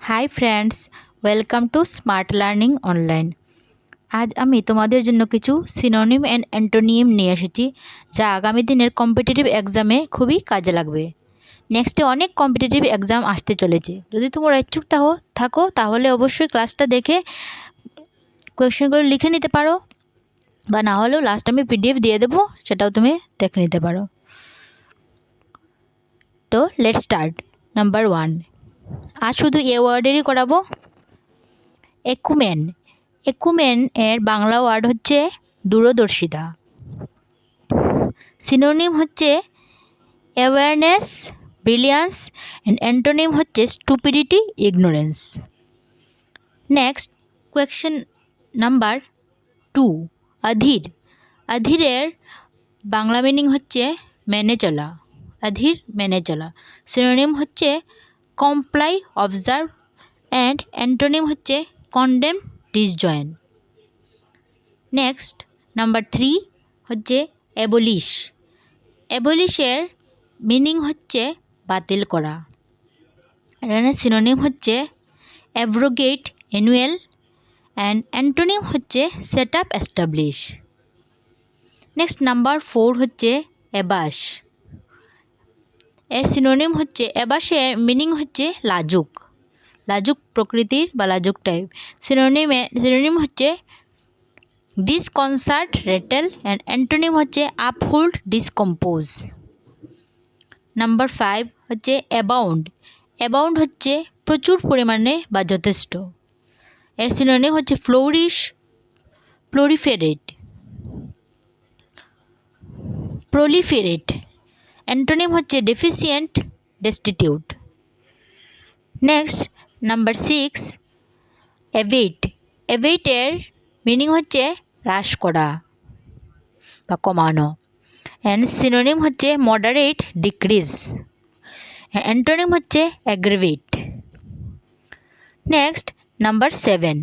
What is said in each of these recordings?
Hi friends, welcome to smart learning online. আজ আমি তোমাদের জন্য কিছু সিনোনিম অ্যান্ড অ্যান্টোনিম নিয়ে এসেছি, যা আগামী দিনের কম্পিটিটিভ এক্সামে খুবই কাজে লাগবে। নেক্সটে অনেক কম্পিটিটিভ এক্সাম আসতে চলেছে। যদি তোমরা ইচ্ছুক থাকো তাহলে অবশ্যই ক্লাসটা দেখে কোয়েশ্চেনগুলো লিখে নিতে পারো, বা না হলেও লাস্ট আমি পিডিএফ দিয়ে দেবো, সেটাও তুমি দেখে নিতে পারো। তো লেটস স্টার্ট। নাম্বার 1, আজ শুধু এ ওয়ার্ডেরই করাবো। একুমেন। একুমেন এর বাংলা ওয়ার্ড হচ্ছে দূরদর্শিতা। সিনোনিম হচ্ছে অ্যাওয়ারনেস, ব্রিলিয়ান্স, অ্যান্ড অ্যান্টোনিম হচ্ছে stupidity, ignorance. Next question number 2, অধীর। অধীরের বাংলা মিনিং হচ্ছে মেনে চলা। অধীর মেনে চলা। সিনোনিম হচ্ছে কমপ্লাই, অবজার্ভ, অ্যান্ড অ্যান্টোনিম হচ্ছে কন্ডেম, ডিসজয়েন। নেক্সট নাম্বার 3 হচ্ছে অ্যাবলিশ। অ্যাবলিশের মিনিং হচ্ছে বাতিল করা। এখানে সিনোনিম হচ্ছে অ্যাব্রোগেট, অ্যানুয়েল, অ্যান্ড অ্যান্টোনিম হচ্ছে set up, establish. Next number 4 হচ্ছে অ্যাবাস। এর সিনোনিম হচ্ছে অ্যাবাসের মিনিং হচ্ছে লাজুক, লাজুক প্রকৃতির বা লাজুক টাইপ। সিনোনিম হচ্ছে ডিসকনসার্ট, রেটেল, অ্যান্ড অ্যান্টোনিম হচ্ছে আপহোল্ড, ডিসকম্পোজ। নাম্বার 5 হচ্ছে অ্যাবাউন্ড। অ্যাবাউন্ড হচ্ছে প্রচুর পরিমাণে বা যথেষ্ট। এর সিনোনিম হচ্ছে ফ্লোরিশ, প্লোরিফেরেট, প্রলিফেরেট। অ্যান্টোনিম হচ্ছে deficient, destitute. Next number 6, abate. অ্যাভেটের মিনিং হচ্ছে হ্রাস করা বা কমানো। অ্যান্ড সিনোনিম হচ্ছে মডারেট, ডিক্রিজ। অ্যান্টোনিম হচ্ছে অ্যাগ্রেভেট। নেক্সট নাম্বার 7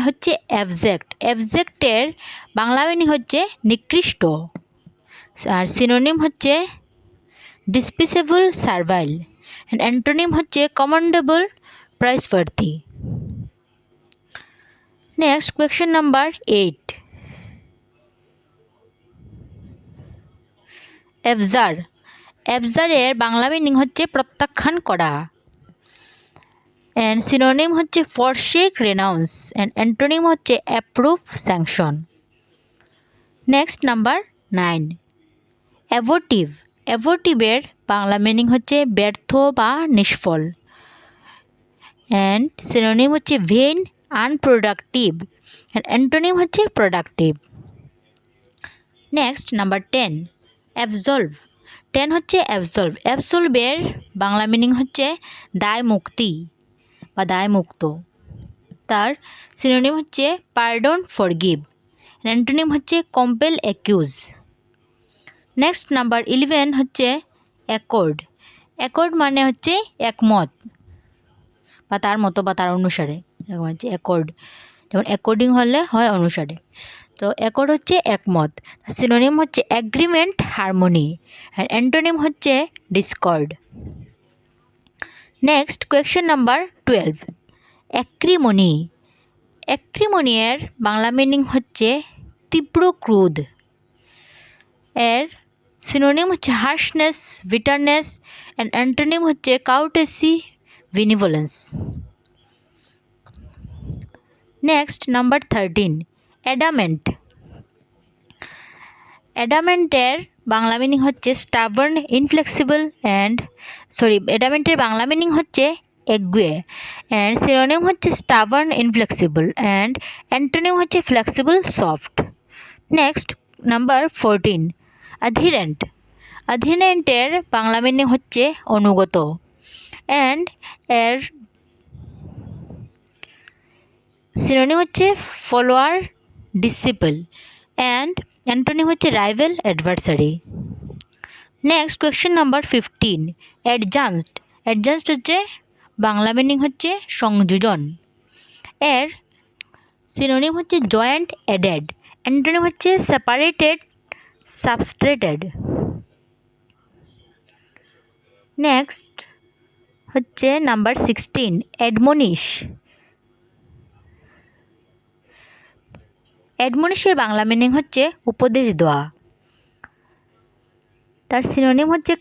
হচ্ছে অ্যাবজেক্ট। অ্যাবজেক্টের বাংলা মিনিং হচ্ছে নিকৃষ্ট, আর সিনোনিম হচ্ছে ডিসপিসেবল, সার্ভাইল। অ্যান্টোনিম হচ্ছে commendable, praiseworthy. Next question number 8, abjure. অ্যাবজারের বাংলা মিনিং হচ্ছে প্রত্যাখ্যান করা। অ্যান্ড সিনোনিম হচ্ছে ফরশেক, রেনাউন্স। অ্যান্ড অ্যান্টোনিম হচ্ছে অ্যাপ্রুভ, স্যাংশন। নেক্সট নাম্বার 9, অ্যাভোটিভ। অ্যাভোটিভের বাংলা মিনিং হচ্ছে ব্যর্থ বা নিষ্ফল। অ্যান্ড সিনোনিম হচ্ছে ভেন, আনপ্রোডাক্টিভ। অ্যান্ড অ্যান্টোনিম হচ্ছে প্রোডাক্টিভ। Next number 10, absolve. 10 হচ্ছে অ্যাবজলভ। অ্যাবজলভের বাংলা মিনিং হচ্ছে দায় মুক্তি বা দায় মুক্ত। তার সিনোনিম হচ্ছে পার্ডন, ফরগিভ। অ্যান্টোনিম হচ্ছে কম্পেল, অ্যাকিউজ। নেক্সট নাম্বার 11 হচ্ছে অ্যাকর্ড। অ্যাকর্ড মানে হচ্ছে একমত বা তার মতো বা তার অনুসারে, এরকম হচ্ছে অ্যাকর্ড। যেমন অ্যাকর্ডিং হলে হয় অনুসারে, তো অ্যাকর্ড হচ্ছে একমত। সিনোনিম হচ্ছে অ্যাগ্রিমেন্ট, হারমোনি। আর অ্যান্টোনিম হচ্ছে discord. Next question number 12, acrimony. অ্যাক্রিমনির বাংলা মিনিং হচ্ছে তীব্র ক্রোধ। এর সিনোনিম হচ্ছে হার্শনেস, বিটারনেস। অ্যান্ড অ্যান্টোনিম হচ্ছে courtesy, benevolence. Next number 13, adamant. অ্যাডামেন্টের বাংলা মিনিং হচ্ছে স্টাবার্ন, ইনফ্লেক্সিবল। অ্যাডামেন্টের বাংলা মিনিং হচ্ছে একগুয়ে। অ্যান্ড সিনোনিম হচ্ছে স্টাবার্ন, ইনফ্লেক্সিবল। অ্যান্ড অ্যান্টোনিম হচ্ছে flexible, soft. Next number 14, adherent. অ্যাডহিরেন্টের বাংলা মিনিং হচ্ছে অনুগত। অ্যান্ড এর সিনোনিম হচ্ছে ফলোয়ার, ডিসিপল। অ্যান্ড অ্যান্টোনিম হচ্ছে rival, adversary. Next question number 15, adjust. Adjust হচ্ছে বাংলা মিনিং হচ্ছে সংযোজন। এর সিনোনিম হচ্ছে জয়েন্ট, অ্যাডেড। অ্যান্টোনিম হচ্ছে সেপারেটেড, সাবস্ট্রেটেড। নেক্সট হচ্ছে নাম্বার 16 অ্যাডমনিশ। অ্যাডমনিশের বাংলা মিনিং হচ্ছে উপদেশ দেওয়া। তার সিনোনিম হচ্ছে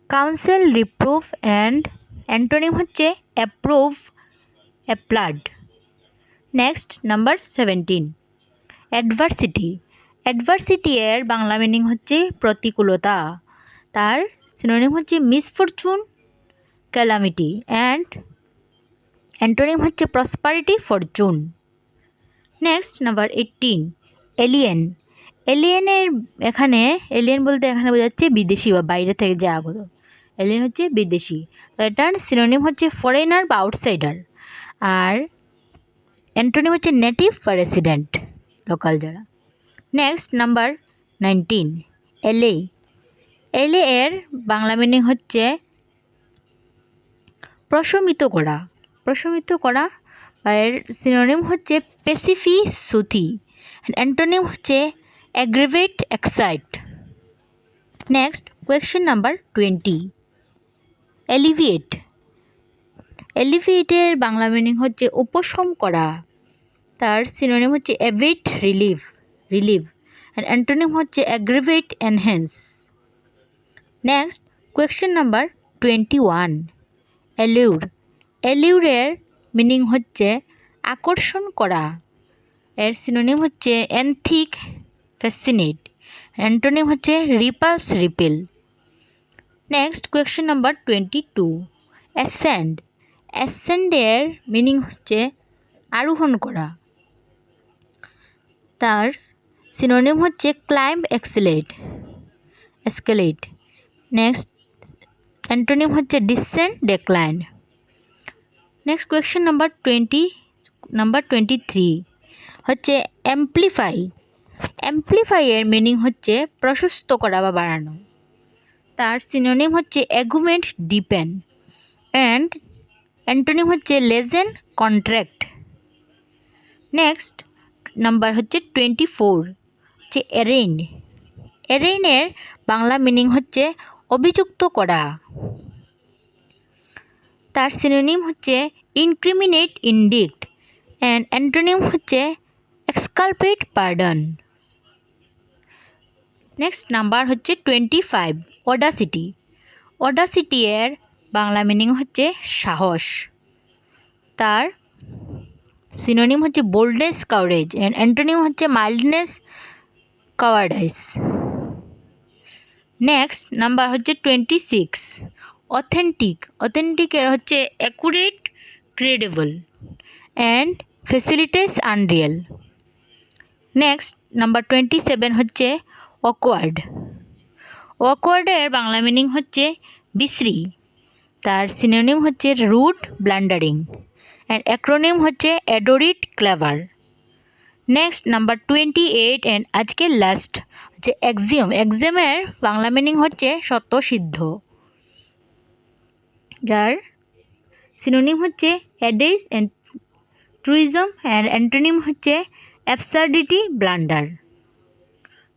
কাউন্সেল, রিপ্রুভ অ্যান্ড অ্যান্টোনিম হচ্ছে approve, applaud. Next number 17 adversity. Adversity এর বাংলা মিনিং হচ্ছে প্রতিকূলতা। তার সিনোনিম হচ্ছে মিসফরচুন, ক্যালামিটি অ্যান্ড অ্যান্টোনিম হচ্ছে prosperity, fortune. Next number 18 alien. Alien বলতে এখানে বোঝাচ্ছে বিদেশি বা বাইরে থেকে যে আগত। এলিয়েন হচ্ছে বিদেশি। তো এটার সিনোনিম হচ্ছে ফরেনার বা আউটসাইডার। আর অ্যান্টোনিম হচ্ছে নেটিভ বা রেসিডেন্ট, লোকাল যারা। নেক্সট নাম্বার 19 এলে। এলে এর বাংলা মিনিং হচ্ছে প্রশমিত করা। এর সিনোনিম হচ্ছে পেসিফিসুথি। অ্যান্টোনিম হচ্ছে aggravate, excite. Next question number 20 alleviate. এলিভিয়েটের বাংলা মিনিং হচ্ছে উপশম করা। তার সিনোনিম হচ্ছে এভিট, রিলিভ অ্যান্ড অ্যান্টোনিম হচ্ছে aggravate, enhance. Next question number 21 allure. অ্যালিউরের মিনিং হচ্ছে আকর্ষণ করা। এর সিনোনিম হচ্ছে এনথিক, ফ্যাসিনেট। অ্যান্টোনিম হচ্ছে repulse, repel. Next question number 22 ascend. অ্যাসেন্ডের মিনিং হচ্ছে আরোহণ করা। তার সিনোনিম হচ্ছে ক্লাইম্ব, এসকেলেট। নেক্সট অ্যান্টোনিম হচ্ছে descend, decline. Next question number 23 হচ্ছে অ্যাম্প্লিফাই। অ্যাম্প্লিফাইয়ের মিনিং হচ্ছে প্রশস্ত করা বা বাড়ানো। তার সিনোনিম হচ্ছে অ্যাগুমেন্ট, ডিপেন অ্যান্ড অ্যান্টোনিম হচ্ছে লেজেন, কন্ট্র্যাক্ট। নেক্সট নাম্বার হচ্ছে 24 হচ্ছে অ্যারেইন। অ্যারেইনের বাংলা মিনিং হচ্ছে অভিযুক্ত করা। তার সিনোনিম হচ্ছে ইনক্রিমিনেট, ইন্ডিক্ট অ্যান্ড অ্যান্টোনিম হচ্ছে এক্সকালপেট, পার্ডন। নেক্সট নাম্বার হচ্ছে 25 অডাসিটি। অডাসিটি এর বাংলা মিনিং হচ্ছে সাহস। তার সিনোনিম হচ্ছে বোল্ডনেস, কাউরেজ অ্যান্ড অ্যান্টোনিম হচ্ছে মাইল্ডনেস, কাওয়ার্ডাইস। নেক্সট নাম্বার হচ্ছে 26 অথেন্টিক। অথেন্টিকের হচ্ছে accurate, credible and facilitates, unreal. Next number 27 হচ্ছে অকওয়ার্ড। অকওয়ার্ডের বাংলা মিনিং হচ্ছে বিশ্রী। তার সিনোনিম হচ্ছে রুড, ব্লান্ডারিং অ্যান্ড অ্যাক্রোনিম হচ্ছে অ্যাডোরিট, ক্লেভার। নেক্সট নাম্বার 28 অ্যান্ড আজকের লাস্ট হচ্ছে অ্যাক্সিওম। অ্যাক্সিওমের বাংলা মিনিং হচ্ছে স্বতঃসিদ্ধ। যার সিনোনিম হচ্ছে অ্যাডেইস অ্যান্ড ট্রুইজম অ্যান্ড অ্যান্টোনিম হচ্ছে অ্যাবসার্ডিটি, ব্লান্ডার।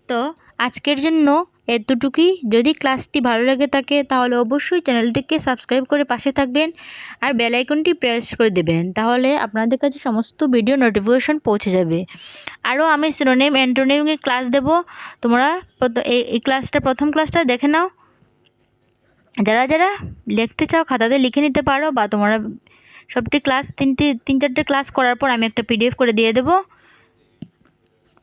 তো আজকের জন্য এতটুকুই। যদি ক্লাসটি ভালো লেগে থাকে তাহলে অবশ্যই চ্যানেলটিকে সাবস্ক্রাইব করে পাশে থাকবেন আর বেল আইকনটি প্রেস করে দেবেন, তাহলে আপনাদের কাছে সমস্ত ভিডিও নোটিফিকেশন পৌঁছে যাবে। আরও আমি সিনোনিম, অ্যান্টোনিমের ক্লাস দেব, তোমরা এই ক্লাসটা, প্রথম ক্লাসটা দেখে নাও। যারা যারা লিখতে চাও খাতাতে লিখে নিতে পারো, বা তোমরা সবটি ক্লাস তিন চারটে ক্লাস করার পর আমি একটা PDF করে দিয়ে দেবো।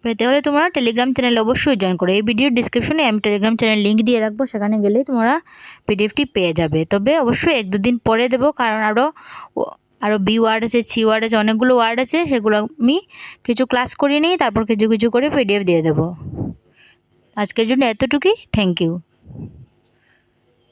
পেতে হলে তোমরা টেলিগ্রাম চ্যানেল অবশ্যই জয়েন করো। এই ভিডিওর ডিসক্রিপশনে আমি টেলিগ্রাম চ্যানেল লিঙ্ক দিয়ে রাখবো, সেখানে গেলেই তোমরা PDFটি পেয়ে যাবে। তবে অবশ্যই 1-2 দিন পরে দেবো, কারণ আরও বি ওয়ার্ড আছে, সি ওয়ার্ড আছে, অনেকগুলো ওয়ার্ড আছে, সেগুলো আমি কিছু ক্লাস করিয়ে নিই, তারপর কিছু করে PDF দিয়ে দেবো। আজকের জন্য এতটুকুই। Thank you.